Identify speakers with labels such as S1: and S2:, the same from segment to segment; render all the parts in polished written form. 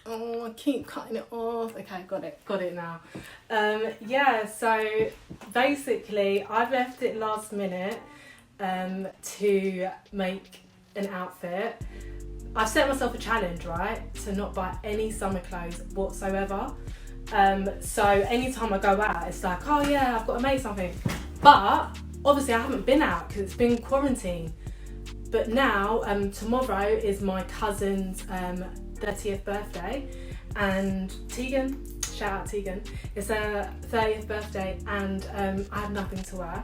S1: Oh, I keep cutting it off. Okay, got it now. Yeah, so basically I've left it last minute to make an outfit. I've set myself a challenge, right, to not buy any summer clothes whatsoever. So anytime I go out, it's like, oh yeah, I've got to make something. But obviously I haven't been out because it's been quarantine. But now, tomorrow is my cousin's 30th birthday, and Tegan, shout out Tegan, it's her 30th birthday, and I have nothing to wear.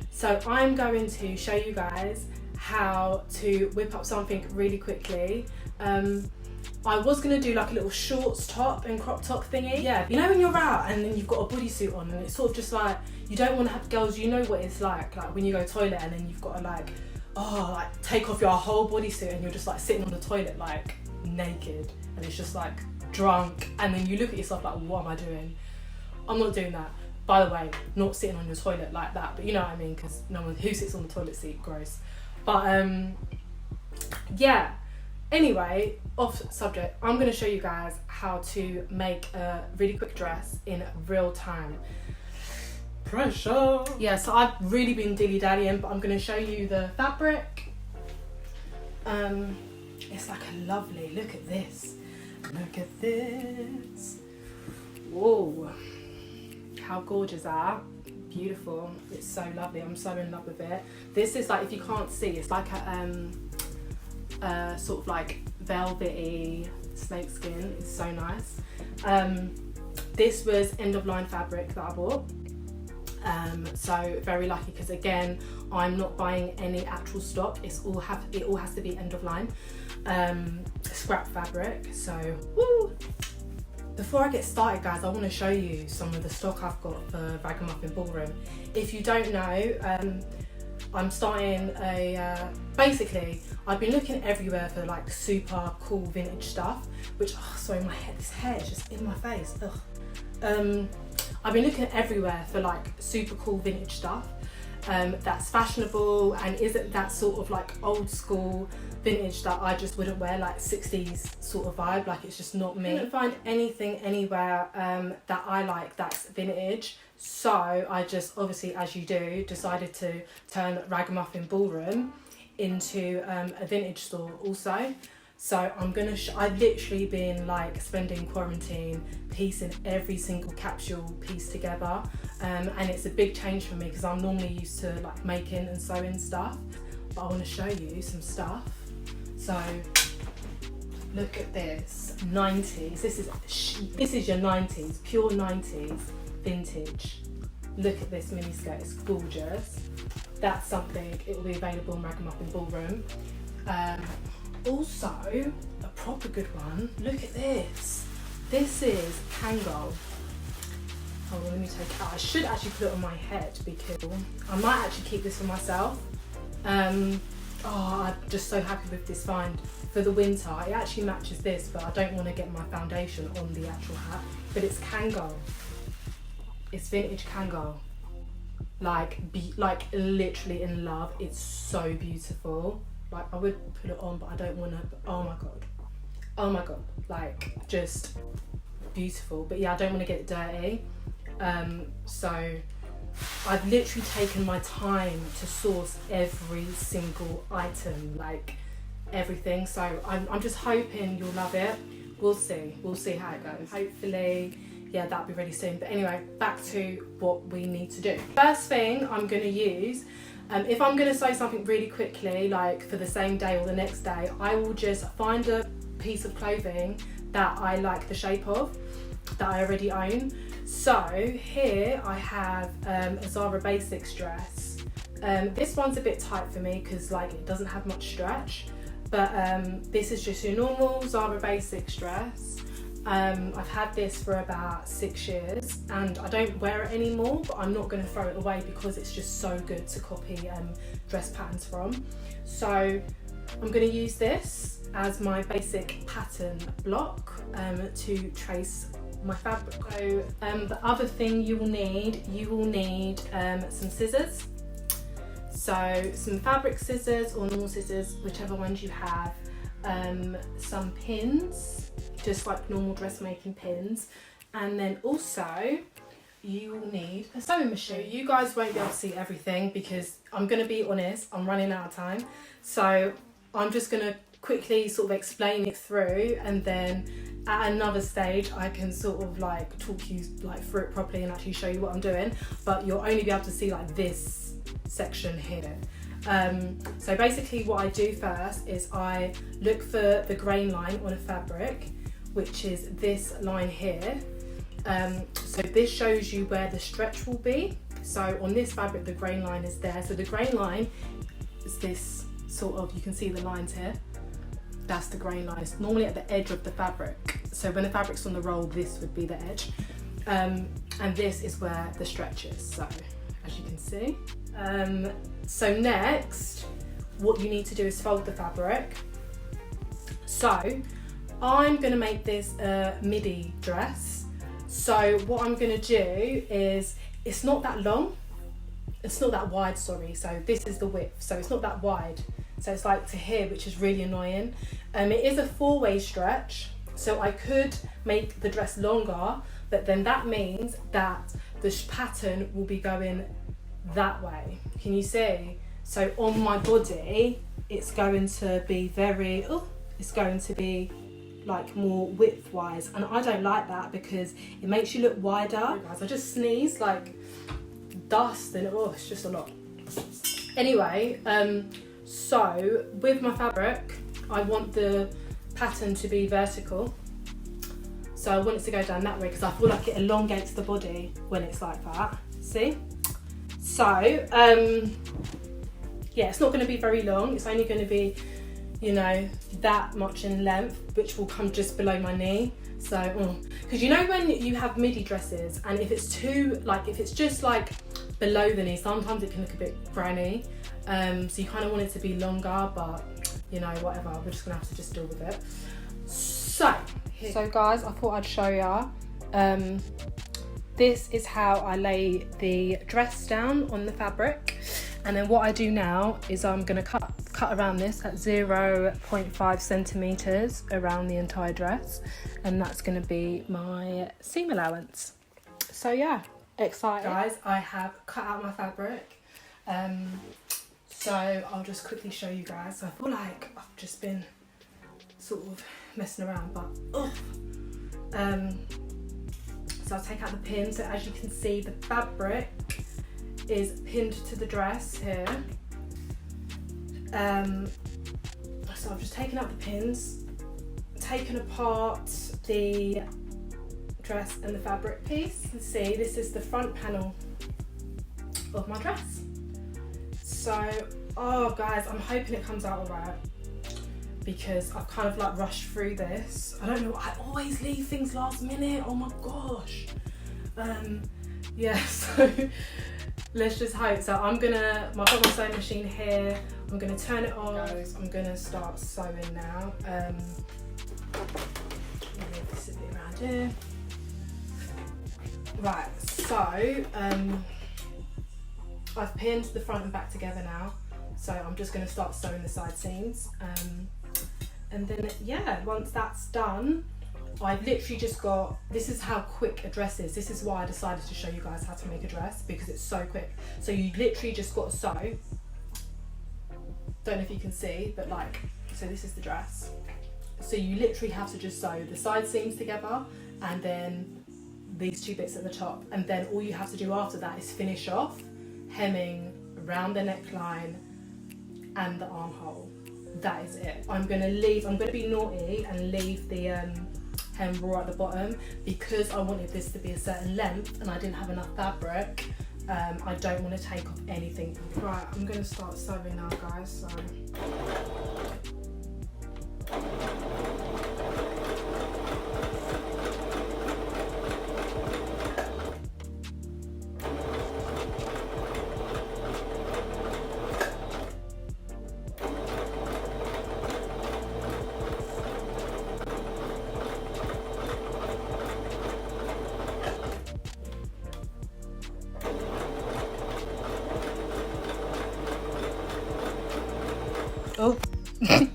S1: So I'm going to show you guys how to whip up something really quickly. I was going to do like a little shorts top and crop top thingy. Yeah, you know when you're out and then you've got a bodysuit on and it's sort of just like, you don't want to have, girls, you know what it's like when you go toilet and then you've got to like take off your whole bodysuit and you're just like sitting on the toilet like naked and it's just like drunk, and then you look at yourself like, what am I doing? I'm not doing that. By the way, not sitting on your toilet like that, but you know what I mean, because no one who sits on the toilet seat, gross. But yeah, anyway, off subject, I'm going to show you guys how to make a really quick dress in real time. Pressure! Yeah, so I've really been dilly-dallying, but I'm going to show you the fabric. It's like a lovely, look at this. Look at this. Whoa. How gorgeous that? Beautiful. It's so lovely. I'm so in love with it. This is like, if you can't see, it's like a sort of like velvety snakeskin. It's so nice. This was end of line fabric that I bought. So very lucky, because again, I'm not buying any actual stock. It all has to be end of line scrap fabric. So woo. Before I get started, guys, I want to show you some of the stock I've got for Ragamuffin Ballroom. If you don't know, I'm starting basically, I've been looking everywhere for like super cool vintage stuff, which, oh, sorry, this hair is just in my face. Ugh. I've been looking everywhere for like super cool vintage stuff that's fashionable and isn't that sort of like old school vintage that I just wouldn't wear, like 60s sort of vibe, like it's just not me. I didn't find anything anywhere that I like that's vintage, so I just, obviously as you do, decided to turn Ragamuffin Ballroom into a vintage store also. So I'm gonna, I've literally been like spending quarantine piecing every single capsule piece together, and it's a big change for me because I'm normally used to like making and sewing stuff, but I want to show you some stuff. So look at this, 90s, this is your 90s, pure 90s vintage. Look at this mini skirt, it's gorgeous. That's something, it will be available in Ragamuffin Ballroom. Also, a proper good one, look at this. This is Kango. Hold on, let me take it out. I should actually put it on my head because I might actually keep this for myself. I'm just so happy with this find for the winter. It actually matches this, but I don't want to get my foundation on the actual hat. But it's Kango. It's vintage Kango. Like literally in love. It's so beautiful. Like I would put it on, but I don't want to. Oh my god, like just beautiful. But yeah, I don't want to get it dirty. So I've literally taken my time to source every single item, like everything. So I'm just hoping you'll love it. We'll see how it goes. Hopefully, yeah, that'll be ready soon. But anyway, back to what we need to do. First thing I'm going to use, if I'm going to sew something really quickly, like for the same day or the next day, I will just find a piece of clothing that I like the shape of, that I already own. So here I have a Zara Basics dress. This one's a bit tight for me because like it doesn't have much stretch, but this is just your normal Zara Basics dress. I've had this for about 6 years and I don't wear it anymore, but I'm not going to throw it away because it's just so good to copy dress patterns from. So I'm going to use this as my basic pattern block to trace my fabric. So the other thing you will need some scissors. So some fabric scissors or normal scissors, whichever ones you have, some pins just like normal dressmaking pins. And then also you will need a sewing machine. You guys won't be able to see everything because I'm going to be honest, I'm running out of time. So I'm just going to quickly sort of explain it through, and then at another stage I can sort of like talk you like through it properly and actually show you what I'm doing, but you'll only be able to see like this section here. So basically what I do first is I look for the grain line on a fabric, which is this line here. So this shows you where the stretch will be. So on this fabric the grain line is there. So the grain line is this sort of, you can see the lines here. That's the grain line. It's normally at the edge of the fabric. So when the fabric's on the roll, this would be the edge. And this is where the stretch is. So as you can see. So next, what you need to do is fold the fabric. So I'm gonna make this a midi dress. So what I'm gonna do is, it's not that long, it's not that wide, sorry. So this is the width, so it's not that wide. So it's like to here, which is really annoying. It is a 4-way stretch, so I could make the dress longer, but then that means that the pattern will be going that way. Can you see? So on my body, it's going to be very, it's going to be like more width-wise, and I don't like that because it makes you look wider. Guys, I just sneezed like dust and it's just a lot. Anyway, so with my fabric, I want the pattern to be vertical. So I want it to go down that way because I feel like it elongates the body when it's like that. See? So, yeah, it's not going to be very long. It's only going to be, you know, that much in length, which will come just below my knee. So, because you know when you have midi dresses and if it's too, like if it's just like below the knee, sometimes it can look a bit granny. So you kind of want it to be longer, but you know, whatever, we're just gonna have to just deal with it. So guys, I thought I'd show you. This is how I lay the dress down on the fabric, and then what I do now is I'm gonna cut around this at 0.5 centimeters around the entire dress, and that's gonna be my seam allowance. So yeah, excited. Guys, I have cut out my fabric. So I'll just quickly show you guys. So I feel like I've just been sort of messing around, but so I'll take out the pin. So as you can see, the fabric is pinned to the dress here. So I've just taken out the pins, taken apart the dress and the fabric piece. You see, this is the front panel of my dress. So, oh guys, I'm hoping it comes out alright because I've kind of like rushed through this. I don't know, I always leave things last minute, oh my gosh. Yeah, so let's just hope. So I've got my sewing machine here, I'm gonna turn it on. Guys, I'm gonna start sewing now. Move this a bit around here. Right, so I've pinned the front and back together now, so I'm just going to start sewing the side seams, and then yeah, once that's done, I've literally just got, this is how quick a dress is. This is why I decided to show you guys how to make a dress, because it's so quick. So you literally just got to sew, don't know if you can see, but like, so this is the dress. So you literally have to just sew the side seams together and then these two bits at the top, and then all you have to do after that is finish off hemming around the neckline and the armhole. That is it. I'm gonna be naughty and leave the hem raw at the bottom because I wanted this to be a certain length and I didn't have enough fabric. I don't want to take off anything. Right, I'm gonna start sewing now, guys. So oh,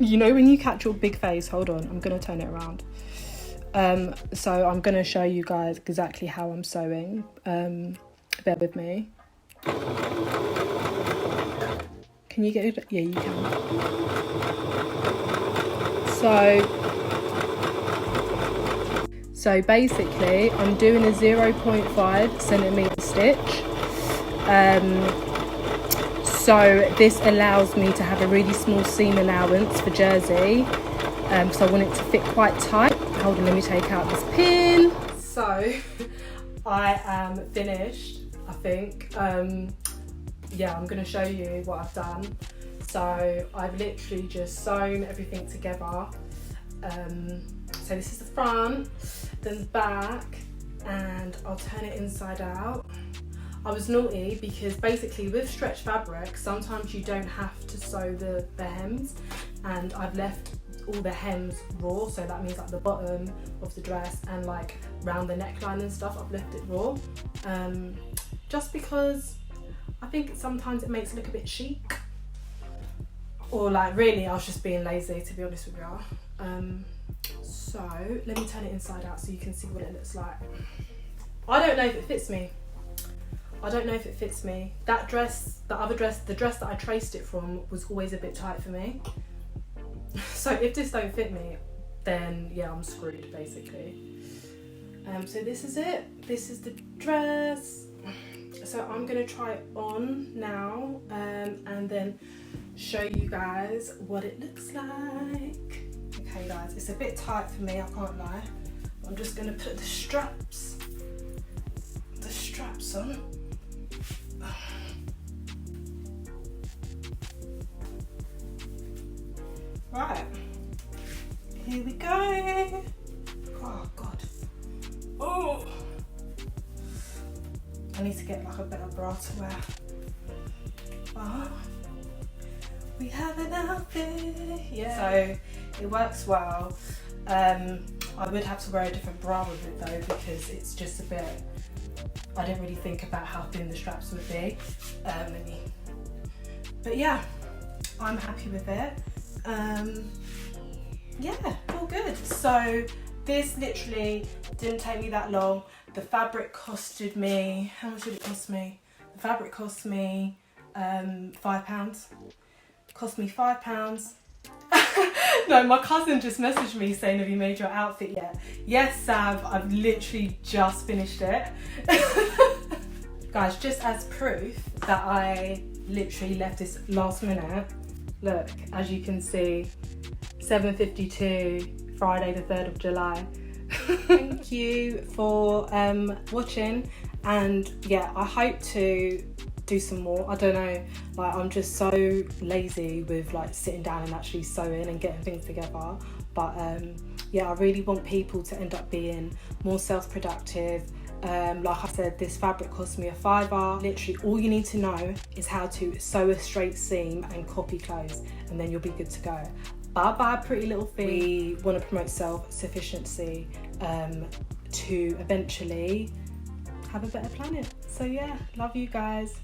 S1: you know when you catch your big face, hold on, I'm gonna turn it around. So I'm going to show you guys exactly how I'm sewing. Bear with me. Can you get it? Yeah, you can. So basically I'm doing a 0.5 centimetre stitch. So this allows me to have a really small seam allowance for jersey. So I want it to fit quite tight. Hold on, let me take out this pin. So I am finished, I think. Yeah, I'm going to show you what I've done. So I've literally just sewn everything together. So this is the front, then the back, and I'll turn it inside out. I was naughty because basically with stretch fabric, sometimes you don't have to sew the hems, and I've left all the hems raw, so that means like the bottom of the dress and like round the neckline and stuff, I've left it raw. Just because I think sometimes it makes it look a bit chic, or like really I was just being lazy, to be honest with you. So let me turn it inside out so you can see what it looks like. I don't know if it fits me. I don't know if it fits me. That dress, the other dress, the dress that I traced it from was always a bit tight for me. So if this don't fit me, then yeah, I'm screwed basically. So this is it. This is the dress. So I'm gonna try it on now, and then show you guys what it looks like. Okay guys, it's a bit tight for me, I can't lie. I'm just gonna put the straps on. Right, here we go. Oh God. Oh, I need to get like a better bra to wear. Oh, we have an outfit. Yeah. So it works well. I would have to wear a different bra with it though, because it's just a bit, I didn't really think about how thin the straps would be. But yeah, I'm happy with it. Yeah, all good. So this literally didn't take me that long. The fabric costed me, how much did it cost me? The fabric cost me £5. Cost me £5. No, my cousin just messaged me saying, have you made your outfit yet? Yes, Sav, I've literally just finished it. Guys, just as proof that I literally left this last minute, look, as you can see, 7:52, Friday the 3rd of July. Thank you for watching, and yeah, I hope to do some more. I don't know, like I'm just so lazy with like sitting down and actually sewing and getting things together, but yeah, I really want people to end up being more self-productive. Like I said, this fabric cost me £5. Literally all you need to know is how to sew a straight seam and copy clothes, and then you'll be good to go. Bye bye pretty little thing. We want to promote self-sufficiency to eventually have a better planet. So yeah, love you guys.